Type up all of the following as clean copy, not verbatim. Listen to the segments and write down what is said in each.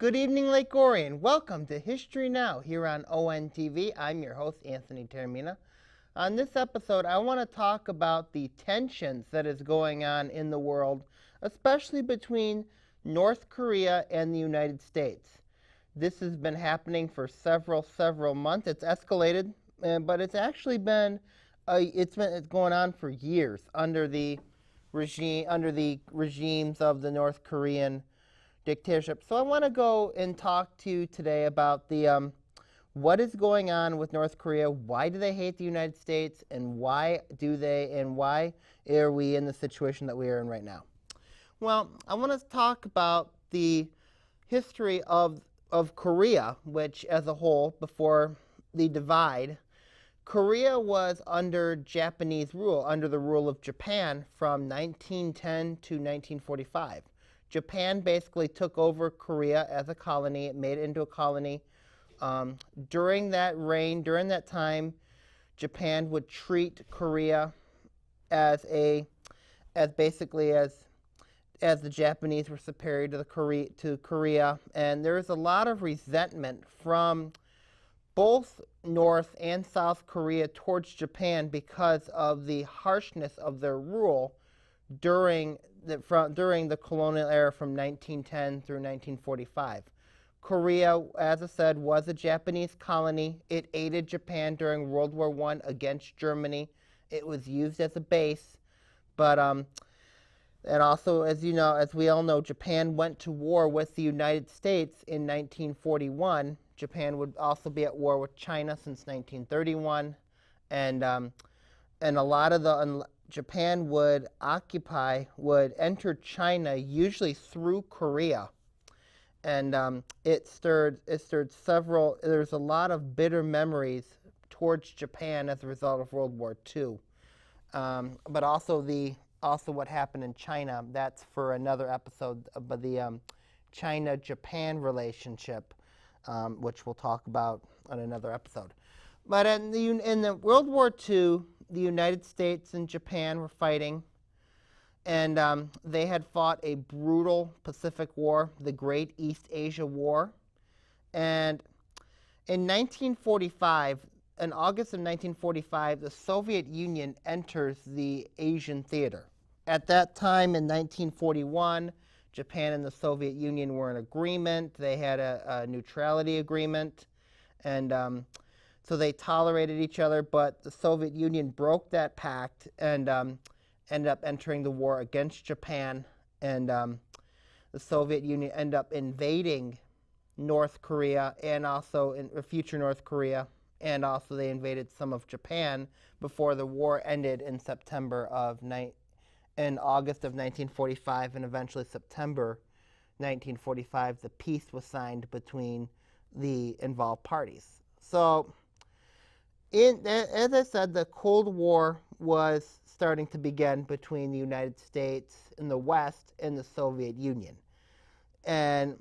Good evening, Lake Orion. Welcome to History Now here on ONTV. I'm your host, Anthony Termina. On this episode, I want to talk about the tensions that is going on in the world, especially between North Korea and the United States. This has been happening for several months. It's escalated, but it's actually been it's going on for years under the regimes of the North Korean dictatorship. So I want to go and talk to you today about the what is going on with North Korea. Why do they hate the United States, and why are we in the situation that we are in right now? Well, I want to talk about the history of Korea, which as a whole, before the divide, Korea was under Japanese rule, under the rule of Japan from 1910 to 1945. Japan basically took over Korea as a colony. It made it into a colony. During that time, Japan would treat Korea as basically as the Japanese were superior to Korea, and there is a lot of resentment from both North and South Korea towards Japan because of the harshness of their rule during the colonial era from 1910 through 1945. Korea, as I said, was a Japanese colony. It aided Japan during World War I against Germany. It was used as a base, but and also, as we all know, Japan went to war with the United States in 1941. Japan would also be at war with China since 1931, and a lot of Japan would enter China usually through Korea, and it stirred several. There's a lot of bitter memories towards Japan as a result of World War II, but also what happened in China. That's for another episode. But the China-Japan relationship, which we'll talk about on another episode. But in the World War II, the United States and Japan were fighting, and they had fought a brutal Pacific War, the Great East Asia War. And in August of 1945, the Soviet Union enters the Asian theater. At that time, in 1941, Japan and the Soviet Union were in agreement. They had a neutrality agreement, and so they tolerated each other, but the Soviet Union broke that pact and ended up entering the war against Japan, and the Soviet Union ended up invading North Korea and also future North Korea, and also they invaded some of Japan before the war ended in August of 1945, and eventually September 1945, the peace was signed between the involved parties. So, as I said, the Cold War was starting to begin between the United States in the West and the Soviet Union. And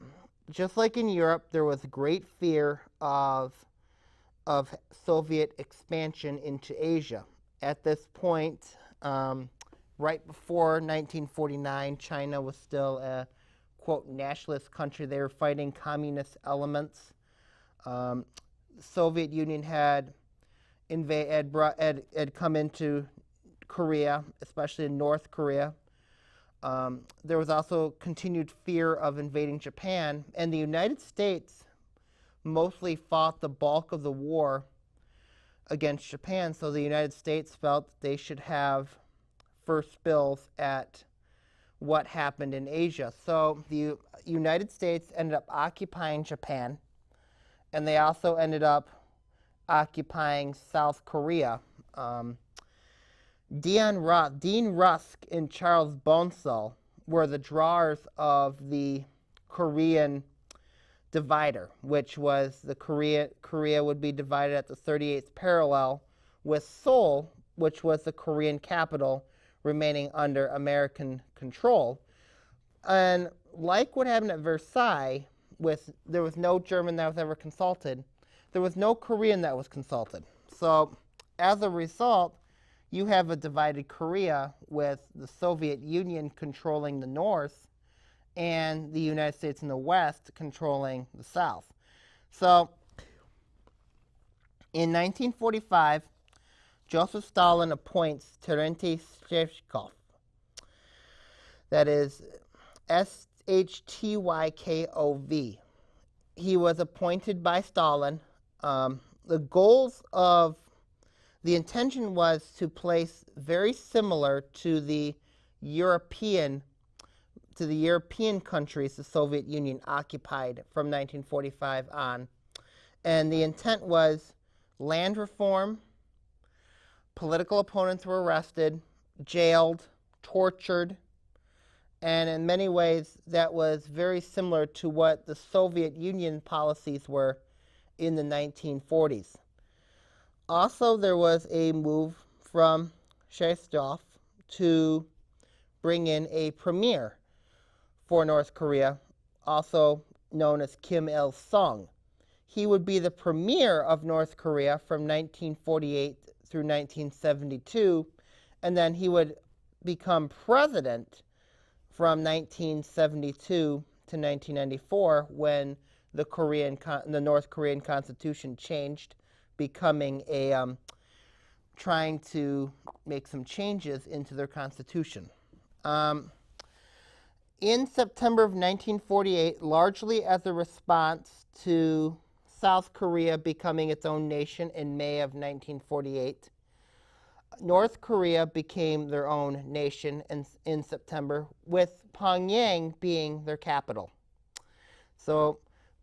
just like in Europe, there was great fear of Soviet expansion into Asia. At this point, right before 1949, China was still a, quote, nationalist country. They were fighting communist elements. The Soviet Union had come into Korea, especially in North Korea. There was also continued fear of invading Japan, and the United States mostly fought the bulk of the war against Japan, so the United States felt they should have first bills at what happened in Asia. So the United States ended up occupying Japan, and they also ended up occupying South Korea. Dean Rusk and Charles Bonsall were the drawers of the Korean divider, which was Korea would be divided at the 38th parallel, with Seoul, which was the Korean capital, remaining under American control. And like what happened at Versailles, there was no German that was ever consulted, there was no Korean that was consulted. So as a result, you have a divided Korea with the Soviet Union controlling the north and the United States in the West controlling the South. So in 1945, Joseph Stalin appoints Terenty Shchykov, that is Shtykov. He was appointed by Stalin. The goals of the intention was to place very similar to the European countries the Soviet Union occupied from 1945 on. And the intent was land reform. Political opponents were arrested, jailed, tortured, and in many ways that was very similar to what the Soviet Union policies were in the 1940s. Also, there was a move from Khrushchev to bring in a premier for North Korea, also known as Kim Il-sung. He would be the premier of North Korea from 1948 through 1972, and then he would become president from 1972 to 1994 when the North Korean Constitution changed, becoming trying to make some changes into their constitution. In September of 1948, largely as a response to South Korea becoming its own nation in May of 1948, North Korea became their own nation in September, with Pyongyang being their capital. So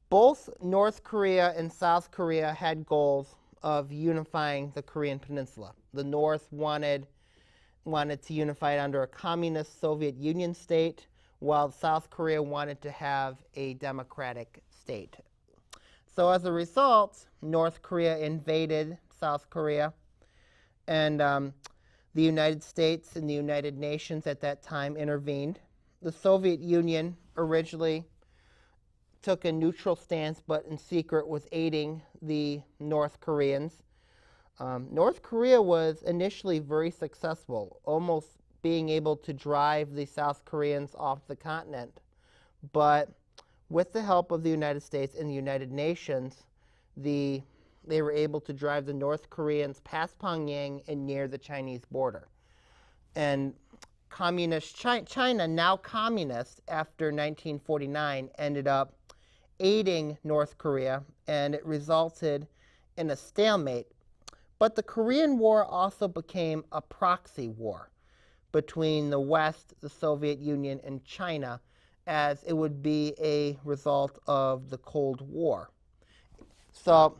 both North Korea and South Korea had goals of unifying the Korean Peninsula. The North wanted to unify it under a communist Soviet Union state, while South Korea wanted to have a democratic state. So as a result, North Korea invaded South Korea, and the United States and the United Nations at that time intervened. The Soviet Union originally took a neutral stance, but in secret was aiding the North Koreans. North Korea was initially very successful, almost being able to drive the South Koreans off the continent. But with the help of the United States and the United Nations, they were able to drive the North Koreans past Pyongyang and near the Chinese border. And communist China, now communist after 1949, ended up aiding North Korea, and it resulted in a stalemate. But the Korean War also became a proxy war between the West, the Soviet Union, and China, as it would be a result of the Cold War. So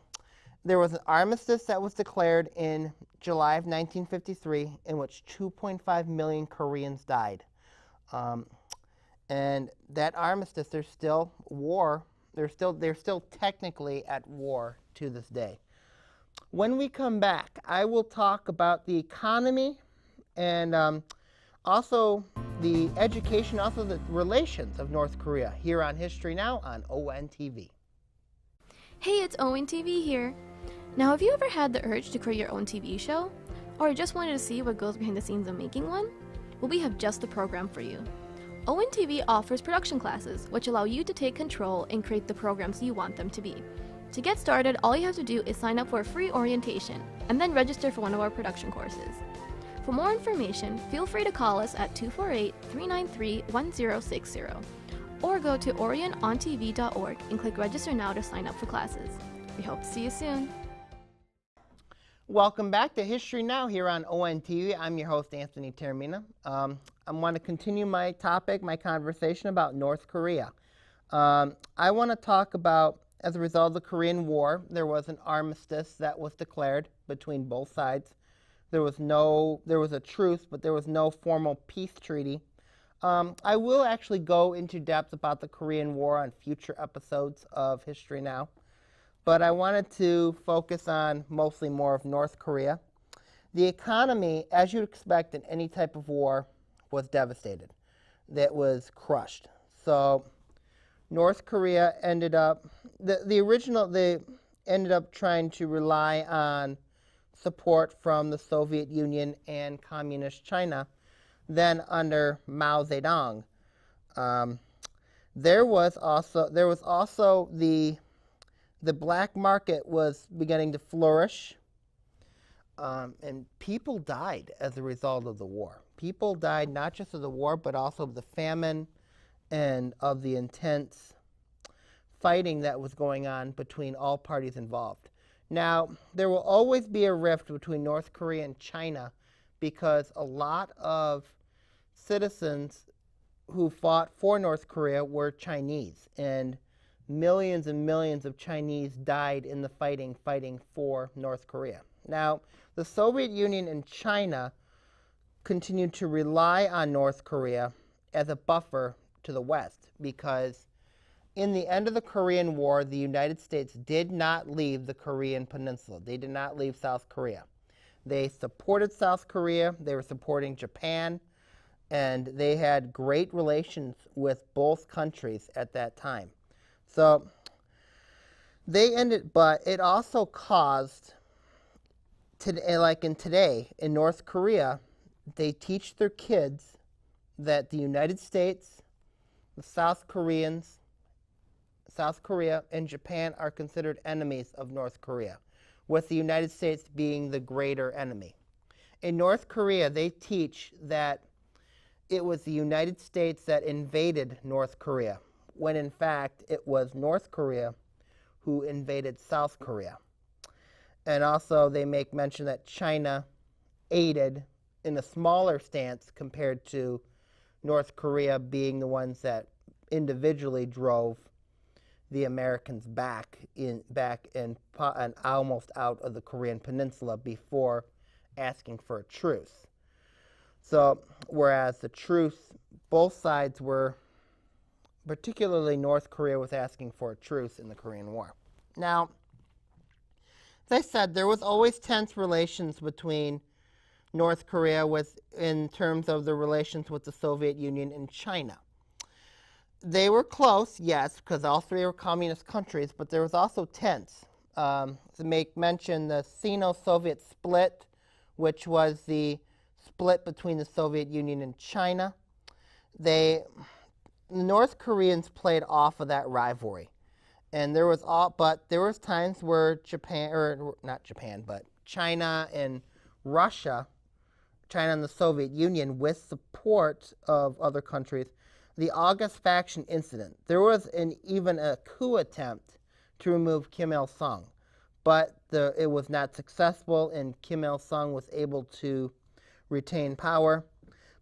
there was an armistice that was declared in July of 1953 in which 2.5 million Koreans died. And that armistice, there's still war. They're still technically at war to this day. When we come back, I will talk about the economy and also the education, also the relations of North Korea here on History Now on ONTV. Hey, it's ONTV here. Now, have you ever had the urge to create your own TV show? Or just wanted to see what goes behind the scenes of making one? Well, we have just the program for you. ONTV offers production classes, which allow you to take control and create the programs you want them to be. To get started, all you have to do is sign up for a free orientation, and then register for one of our production courses. For more information, feel free to call us at 248-393-1060, or go to orionontv.org and click Register Now to sign up for classes. We hope to see you soon. Welcome back to History Now here on ONTV. I'm your host, Anthony Termina. I want to continue my conversation about North Korea. I want to talk about, as a result of the Korean War, there was an armistice that was declared between both sides. There was a truce, but there was no formal peace treaty. I will actually go into depth about the Korean War on future episodes of History Now, but I wanted to focus on mostly more of North Korea. The economy, as you'd expect in any type of war, was devastated. That was crushed. So North Korea ended up, they ended up trying to rely on support from the Soviet Union and Communist China, then under Mao Zedong. There was also the black market was beginning to flourish, and people died as a result of the war. People died not just of the war, but also of the famine and of the intense fighting that was going on between all parties involved. Now, there will always be a rift between North Korea and China because a lot of citizens who fought for North Korea were Chinese, and millions of Chinese died in the fighting for North Korea. Now, the Soviet Union and China continued to rely on North Korea as a buffer to the West because in the end of the Korean War, the United States did not leave the Korean Peninsula. They did not leave South Korea. They supported South Korea. They were supporting Japan, and they had great relations with both countries at that time. So they ended, but it also caused, like in today, in North Korea, they teach their kids that the United States, the South Korea and Japan are considered enemies of North Korea, with the United States being the greater enemy. In North Korea, they teach that it was the United States that invaded North Korea, when in fact it was North Korea who invaded South Korea. And also they make mention that China aided in a smaller stance compared to North Korea being the ones that individually drove the Americans back and almost out of the Korean Peninsula before asking for a truce. So, whereas the truce, both sides were, particularly North Korea was asking for a truce in the Korean War. Now, as I said, there was always tense relations between North Korea in terms of the relations with the Soviet Union and China. They were close, yes, because all three were communist countries, but there was also tense. To make mention, the Sino-Soviet split, which was the split between the Soviet Union and China, the North Koreans played off of that rivalry. And there was times where China and Russia, China and the Soviet Union, with support of other countries, the August Faction incident. There was even a coup attempt to remove Kim Il-sung, but it was not successful, and Kim Il-sung was able to retain power.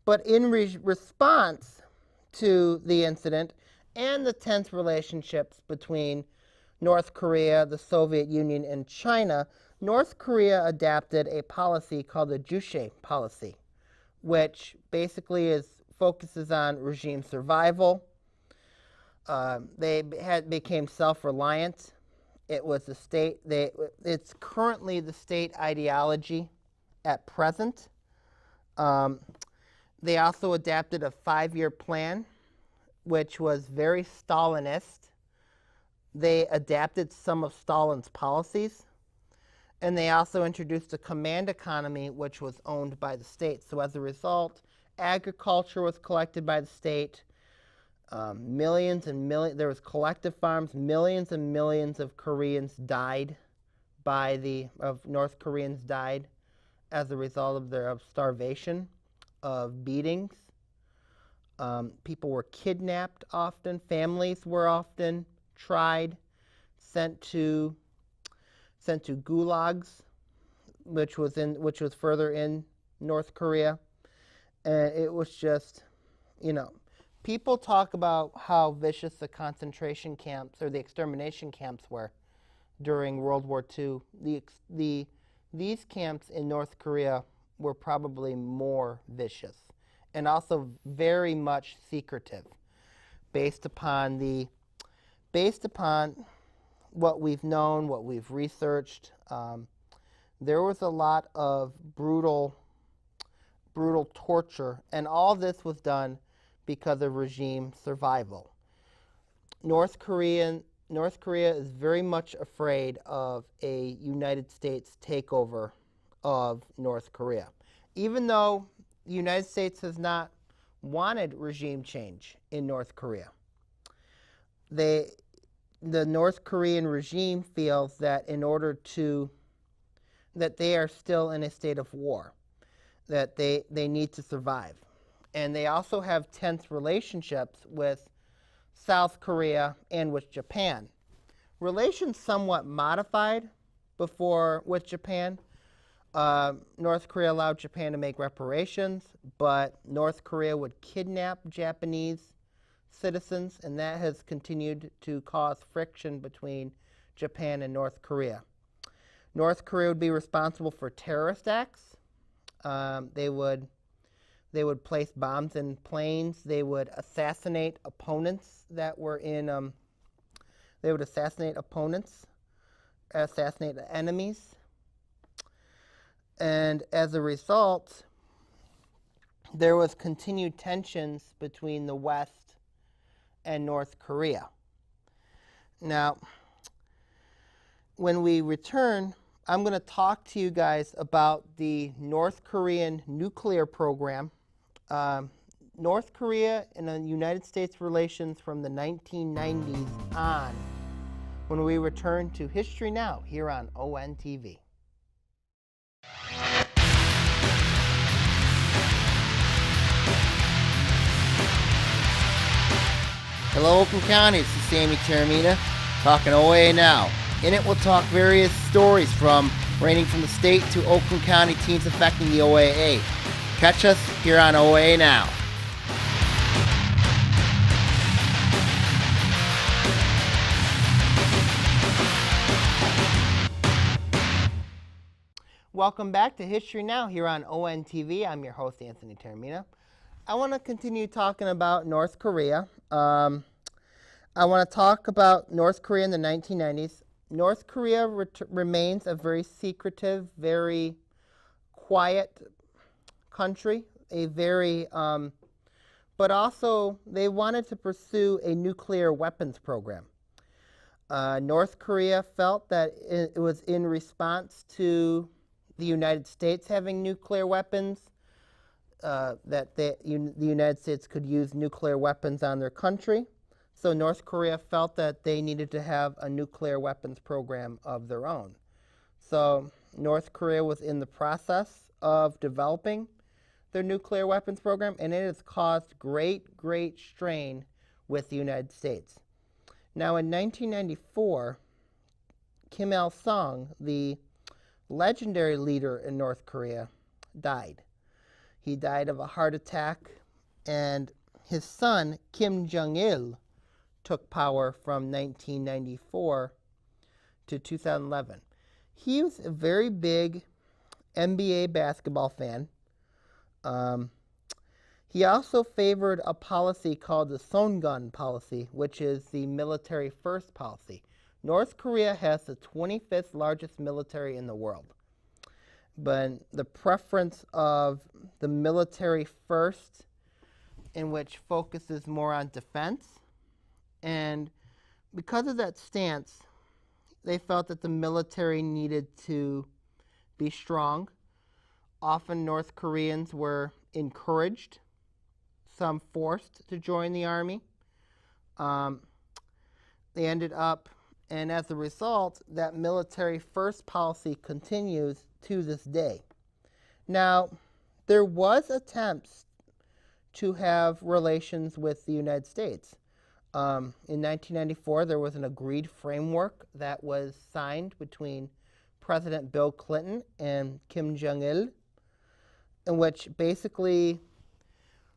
But in response to the incident and the tense relationships between North Korea, the Soviet Union, and China, North Korea adapted a policy called the Juche policy, which basically focuses on regime survival. They became self-reliant. It was the state. It's currently the state ideology at present. They also adapted a 5-year plan, which was very Stalinist. They adapted some of Stalin's policies, and they also introduced a command economy, which was owned by the state. So as a result, agriculture was collected by the state. There was collective farms. Millions and millions of Koreans died North Koreans died as a result of starvation, of beatings. People were kidnapped often. Families were often tried, sent to gulags, which was further in North Korea. And it was just, people talk about how vicious the concentration camps or the extermination camps were during World War II. These camps in North Korea were probably more vicious and also very much secretive, based upon what we've known, what we've researched. There was a lot of brutal torture, and all this was done because of regime survival. North Korea is very much afraid of a United States takeover of North Korea. Even though the United States has not wanted regime change in North Korea. the North Korean regime feels that that they are still in a state of war, that they need to survive. And they also have tense relationships with South Korea and with Japan. Relations somewhat modified before with Japan. North Korea allowed Japan to make reparations, but North Korea would kidnap Japanese citizens, and that has continued to cause friction between Japan and North Korea. North Korea would be responsible for terrorist acts. They would place bombs in planes. They would assassinate opponents that were in. They would assassinate enemies, and as a result, there was continued tensions between the West and North Korea. Now, when we return, I'm going to talk to you guys about the North Korean nuclear program, North Korea and the United States relations from the 1990s on, when we return to History Now here on ONTV. Hello, Oakland County. This is Sammy Taramina talking OA Now. In it, we'll talk various stories ranging from the state to Oakland County teams affecting the OAA. Catch us here on OA Now. Welcome back to History Now here on ONTV. I'm your host, Anthony Taramina. I want to continue talking about North Korea. I want to talk about North Korea in the 1990s. North Korea remains a very secretive, very quiet country, but also they wanted to pursue a nuclear weapons program. North Korea felt that it was in response to the United States having nuclear weapons, that the United States could use nuclear weapons on their country. So North Korea felt that they needed to have a nuclear weapons program of their own. So North Korea was in the process of developing their nuclear weapons program, and it has caused great strain with the United States. Now in 1994, Kim Il-sung, the legendary leader in North Korea, died. He died of a heart attack, and his son, Kim Jong-il, took power from 1994 to 2011. He was a very big NBA basketball fan. He also favored a policy called the Songun policy, which is the military first policy. North Korea has the 25th largest military in the world. But the preference of the military first, in which focuses more on defense, and because of that stance, they felt that the military needed to be strong. Often North Koreans were encouraged, some forced to join the army. They ended up, and as a result, that military first policy continues to this day. Now, there was attempts to have relations with the United States. In 1994, there was an agreed framework that was signed between President Bill Clinton and Kim Jong-il, in which basically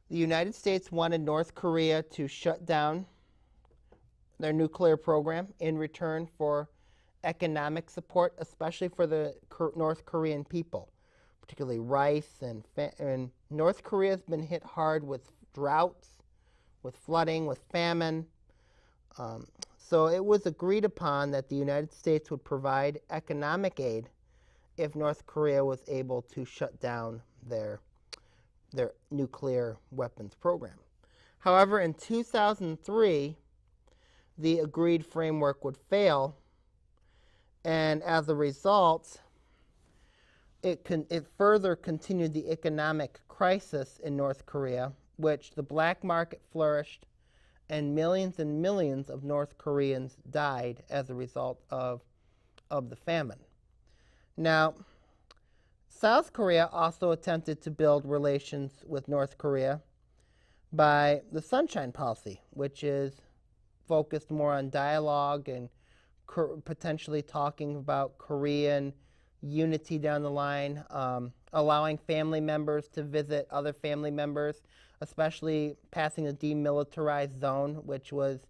the United States wanted North Korea to shut down their nuclear program in return for economic support, especially for the North Korean people, particularly rice, and North Korea has been hit hard with droughts, with flooding, with famine. So it was agreed upon that the United States would provide economic aid if North Korea was able to shut down their nuclear weapons program. However, in 2003, the agreed framework would fail, and as a result, it further continued the economic crisis in North Korea, which the black market flourished, and millions of North Koreans died as a result of the famine. Now, South Korea also attempted to build relations with North Korea by the Sunshine Policy, which is focused more on dialogue and potentially talking about Korean unity down the line, allowing family members to visit other family members, especially passing a demilitarized zone, which was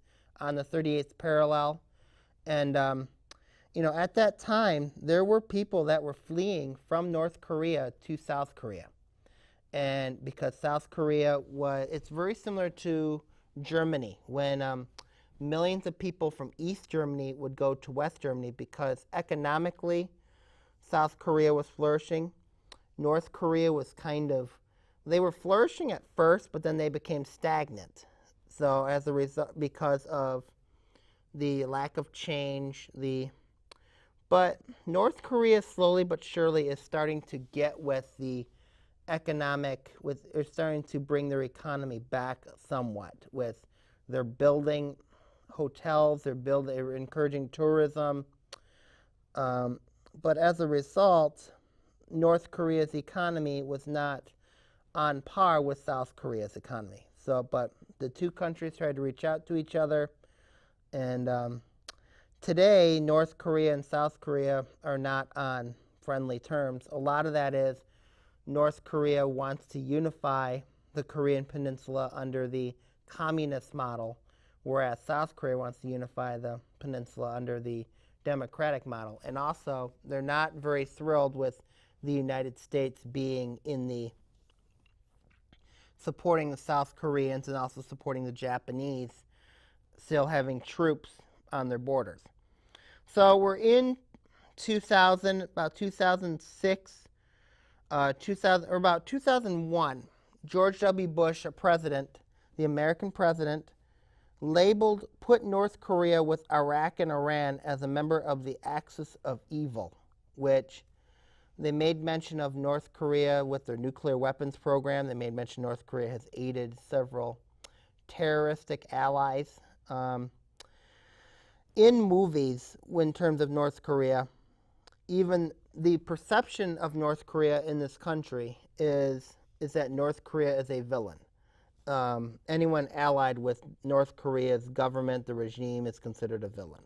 on the 38th parallel. And, at that time, there were people that were fleeing from North Korea to South Korea. And because South Korea it's very similar to Germany when millions of people from East Germany would go to West Germany because economically South Korea was flourishing. North Korea was they were flourishing at first, but then they became stagnant. So as a result, because of the lack of change, but North Korea slowly but surely is starting to get with the they're starting to bring their economy back somewhat they're building hotels, they're encouraging tourism. But as a result, North Korea's economy was not on par with South Korea's economy. But the two countries tried to reach out to each other, and today North Korea and South Korea are not on friendly terms. A lot of that is North Korea wants to unify the Korean peninsula under the communist model, whereas South Korea wants to unify the peninsula under the democratic model. And also, they're not very thrilled with the United States being supporting the South Koreans and also supporting the Japanese, still having troops on their borders. So we're in about 2006, about 2001, George W. Bush, the American president, put North Korea with Iraq and Iran as a member of the Axis of Evil, which they made mention of North Korea with their nuclear weapons program. They made mention North Korea has aided several terroristic allies. In movies, in terms of North Korea, even the perception of North Korea in this country is that North Korea is a villain. Anyone allied with North Korea's government, the regime, is considered a villain.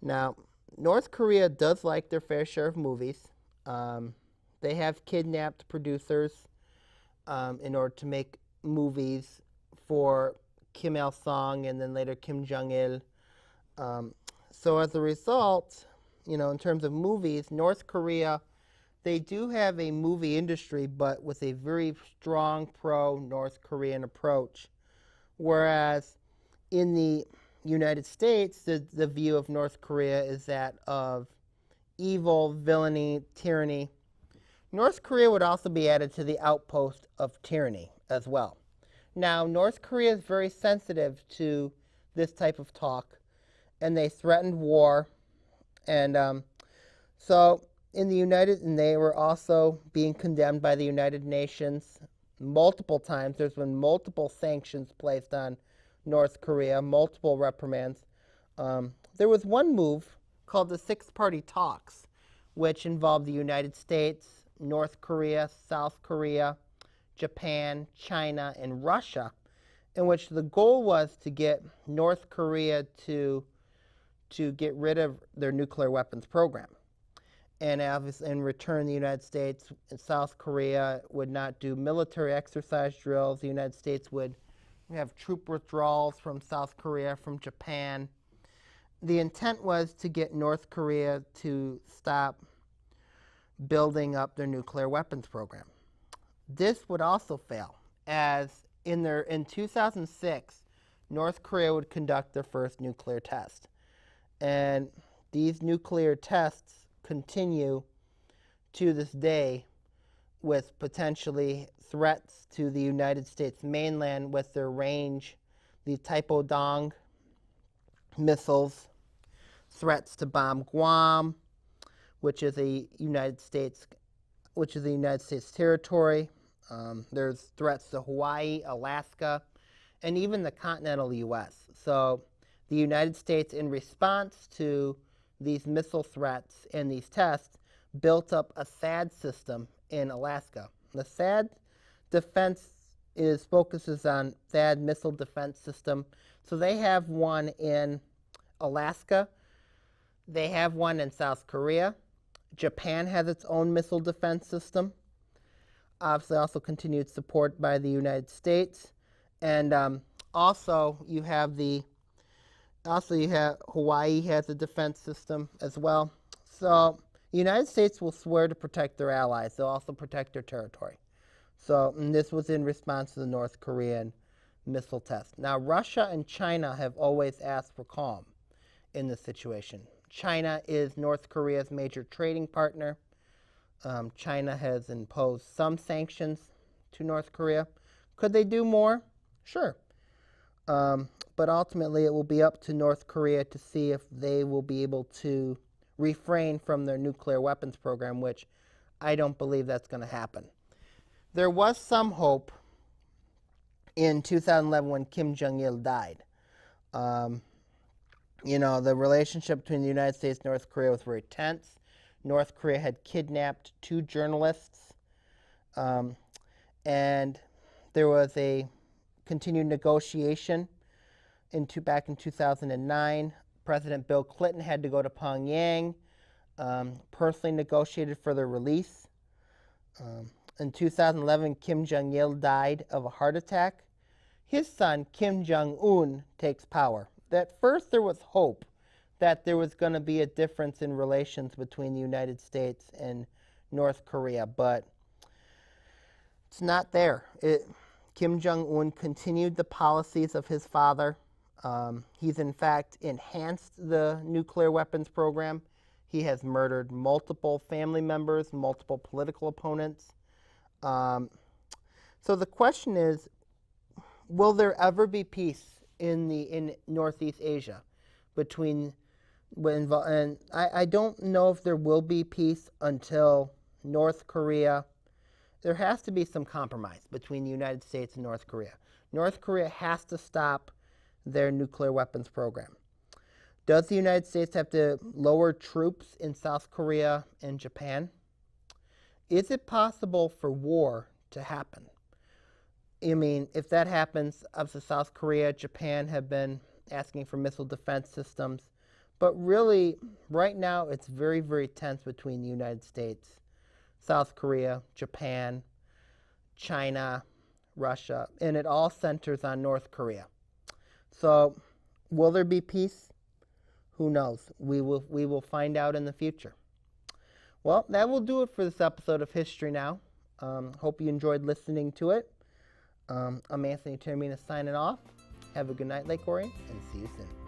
Now, North Korea does like their fair share of movies. They have kidnapped producers in order to make movies for Kim Il-sung and then later Kim Jong-il. So as a result, in terms of movies, North Korea, they do have a movie industry, but with a very strong pro-North Korean approach. Whereas in the United States, the view of North Korea is that of evil, villainy, tyranny. North Korea would also be added to the outpost of tyranny as well. Now, North Korea is very sensitive to this type of talk, and they threatened war. And and they were also being condemned by the United Nations multiple times. There's been multiple sanctions placed on North Korea, multiple reprimands. There was one move called the Six-Party Talks, which involved the United States, North Korea, South Korea, Japan, China, and Russia, in which the goal was to get North Korea to get rid of their nuclear weapons program. And obviously, in return, the United States and South Korea would not do military exercise drills. The United States would have troop withdrawals from South Korea, from Japan. The intent was to get North Korea to stop building up their nuclear weapons program. This would also fail, as in 2006, North Korea would conduct their first nuclear test. And these nuclear tests continue to this day with potentially threats to the United States mainland with their range, the Taepodong missiles, threats to bomb Guam, which is a United States territory. There's threats to Hawaii, Alaska, and even the continental U.S. So the United States, in response to these missile threats and these tests, built up a THAAD system in Alaska. The THAAD defense focuses on THAAD missile defense system. So they have one in Alaska. They have one in South Korea. Japan has its own missile defense system. Obviously, also continued support by the United States. And also you have Hawaii has a defense system as well. So the United States will swear to protect their allies. They'll also protect their territory. So this was in response to the North Korean missile test. Now, Russia and China have always asked for calm in this situation. China is North Korea's major trading partner. China has imposed some sanctions to North Korea. Could they do more? Sure. But ultimately, it will be up to North Korea to see if they will be able to refrain from their nuclear weapons program, which I don't believe that's going to happen. There was some hope in 2011 when Kim Jong-il died. The relationship between the United States and North Korea was very tense. North Korea had kidnapped 2 journalists, and there was a continued negotiation back in 2009. President Bill Clinton had to go to Pyongyang, personally negotiated for their release. In 2011, Kim Jong-il died of a heart attack. His son, Kim Jong-un, takes power. At first, there was hope that there was going to be a difference in relations between the United States and North Korea, but it's not there. Kim Jong-un continued the policies of his father. He's, in fact, enhanced the nuclear weapons program. He has murdered multiple family members, multiple political opponents. So the question is, will there ever be peace in Northeast Asia and I don't know if there will be peace until North Korea. There has to be some compromise between the United States and North Korea. North Korea has to stop their nuclear weapons program. Does the United States have to lower troops in South Korea and Japan? Is it possible for war to happen? I mean, if that happens, obviously South Korea, Japan have been asking for missile defense systems. But really, right now, it's very, very tense between the United States, South Korea, Japan, China, Russia, and it all centers on North Korea. So, will there be peace? Who knows? We will find out in the future. Well, that will do it for this episode of History Now. Hope you enjoyed listening to it. I'm Anthony Termina signing off. Have a good night, Lake Orion, and see you soon.